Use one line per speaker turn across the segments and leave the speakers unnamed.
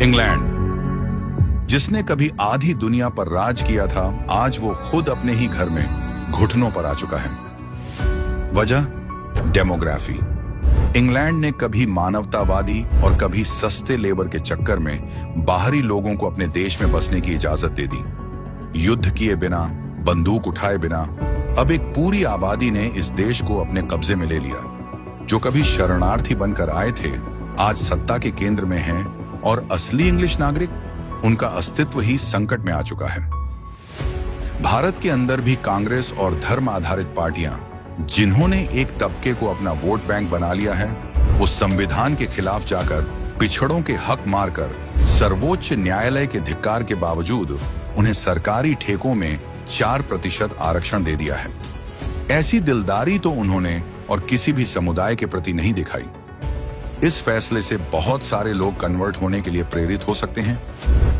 England, जिसने कभी आधी दुनिया पर राज किया था, आज वो खुद अपने ही घर में घुटनों पर आ चुका है। वजह डेमोग्राफी। इंग्लैंड ने कभी मानवतावादी और कभी सस्ते लेबर के चक्कर में बाहरी लोगों को अपने देश में बसने की इजाजत दे दी। युद्ध किए बिना, बंदूक उठाए बिना अब एक पूरी आबादी ने इस देश को अपने कब्जे में ले लिया। जो कभी शरणार्थी बनकर आए थे, आज सत्ता के केंद्र में हैं और असली इंग्लिश नागरिक, उनका अस्तित्व ही संकट में आ चुका है। भारत के अंदर भी कांग्रेस और धर्म आधारित पार्टियां, जिन्होंने एक तबके को अपना वोट बैंक बना लिया है, वो संविधान के खिलाफ जाकर पिछड़ों के हक मारकर सर्वोच्च न्यायालय के धिक्कार के बावजूद उन्हें सरकारी ठेकों में 4% आरक्षण दे दिया है। ऐसी दिलदारी तो उन्होंने और किसी भी समुदाय के प्रति नहीं दिखाई। इस फैसले से बहुत सारे लोग कन्वर्ट होने के लिए प्रेरित हो सकते हैं।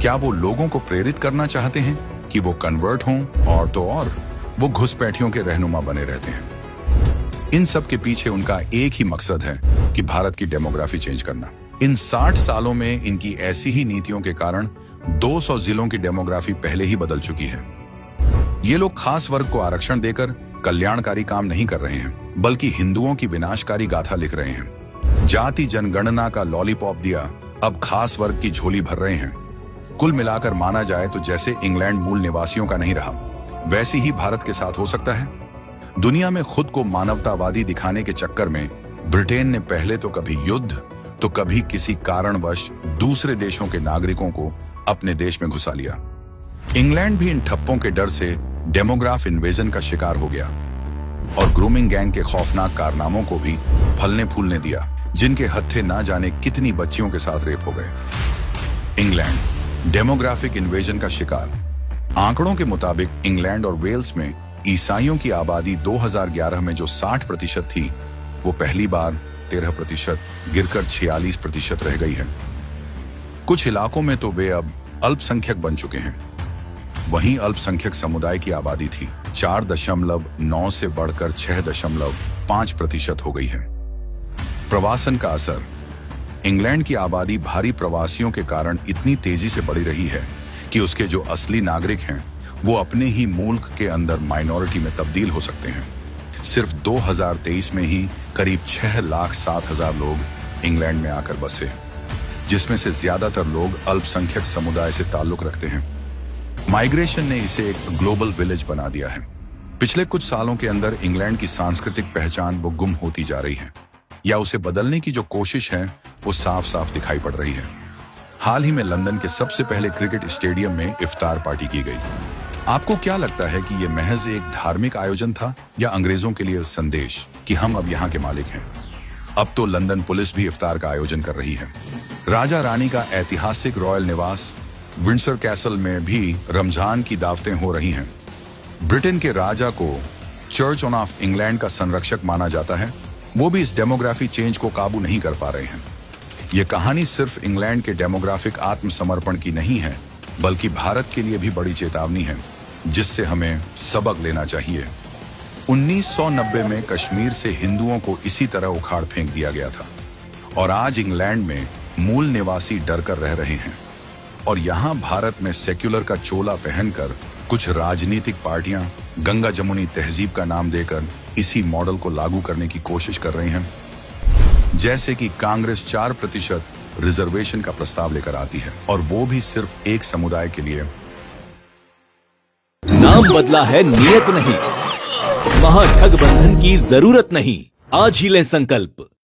क्या वो लोगों को प्रेरित करना चाहते हैं कि वो कन्वर्ट हों, और तो और वो घुसपैठियों के रहनुमा बने रहते हैं। इन सब के पीछे उनका एक ही मकसद है कि भारत की डेमोग्राफी चेंज करना। इन 60 सालों में इनकी ऐसी ही नीतियों के कारण 200 जिलों की डेमोग्राफी पहले ही बदल चुकी है। ये लोग खास वर्ग को आरक्षण देकर कल्याणकारी काम नहीं कर रहे हैं, बल्कि हिंदुओं की विनाशकारी गाथा लिख रहे हैं। जाति जनगणना का लॉलीपॉप दिया, अब खास वर्ग की झोली भर रहे हैं। कुल मिलाकर माना जाए तो जैसे इंग्लैंड मूल निवासियों का नहीं रहा, वैसी ही भारत के साथ हो सकता है। दुनिया में खुद को मानवतावादी दिखाने के चक्कर में ब्रिटेन ने पहले तो कभी युद्ध, तो कभी किसी कारणवश दूसरे देशों के नागरिकों को अपने देश में घुसा लिया। इंग्लैंड भी इन ठप्पों के डर से डेमोग्राफ इन्वेजन का शिकार हो गया और ग्रूमिंग गैंग के खौफनाक कारनामों को भी फलने फूलने दिया, जिनके हत्थे ना जाने कितनी बच्चियों के साथ रेप हो गए। इंग्लैंड डेमोग्राफिक इन्वेजन का शिकार। आंकड़ों के मुताबिक इंग्लैंड और वेल्स में ईसाइयों की आबादी 2011 में जो 60% थी, वो पहली बार 13% गिरकर 46% रह गई है। कुछ इलाकों में तो वे अब अल्पसंख्यक बन चुके हैं। वहीं अल्पसंख्यक समुदाय की आबादी थी 4.9 से बढ़कर 6.5% हो गई है। प्रवासन का असर। इंग्लैंड की आबादी भारी प्रवासियों के कारण इतनी तेजी से बढ़ी रही है कि उसके जो असली नागरिक हैं, वो अपने ही मुल्क के अंदर माइनॉरिटी में तब्दील हो सकते हैं। सिर्फ 2023 में ही करीब 6,07,000 लोग इंग्लैंड में आकर बसे, जिसमें से ज्यादातर लोग अल्पसंख्यक समुदाय से ताल्लुक रखते हैं। माइग्रेशन ने इसे एक ग्लोबल विलेज बना दिया है। पिछले कुछ सालों के अंदर इंग्लैंड की सांस्कृतिक पहचान वो गुम होती जा रही है, या उसे बदलने की जो कोशिश है वो साफ साफ दिखाई पड़ रही है। हाल ही में लंदन के सबसे पहले क्रिकेट स्टेडियम में इफ्तार पार्टी की गई। आपको क्या लगता है कि ये महज एक धार्मिक आयोजन था, या अंग्रेजों के लिए संदेश कि हम अब यहाँ के मालिक हैं? अब तो लंदन पुलिस भी इफ्तार का आयोजन कर रही है। राजा रानी का ऐतिहासिक रॉयल निवास विंडसर कैसल में भी रमजान की दावतें हो रही हैं। ब्रिटेन के राजा को चर्च ऑफ इंग्लैंड का संरक्षक माना जाता है, वो भी इस डेमोग्राफी चेंज को काबू नहीं कर पा रहे हैं। ये कहानी सिर्फ इंग्लैंड के डेमोग्राफिक आत्मसमर्पण की नहीं है, बल्कि भारत के लिए भी बड़ी चेतावनी है, जिससे हमें सबक लेना चाहिए। 1990 में कश्मीर से हिंदुओं को इसी तरह उखाड़ फेंक दिया गया था, और आज इंग्लैंड में मूल निवासी डर कर रह रहे हैं। और यहाँ भारत में सेक्युलर का चोला पहनकर कुछ राजनीतिक पार्टियां गंगा जमुनी तहजीब का नाम देकर इसी मॉडल को लागू करने की कोशिश कर रहे हैं। जैसे कि कांग्रेस 4% रिजर्वेशन का प्रस्ताव लेकर आती है, और वो भी सिर्फ एक समुदाय के लिए।
नाम बदला है, नियत नहीं। महाठगबंधन की जरूरत नहीं। आज ही लें संकल्प।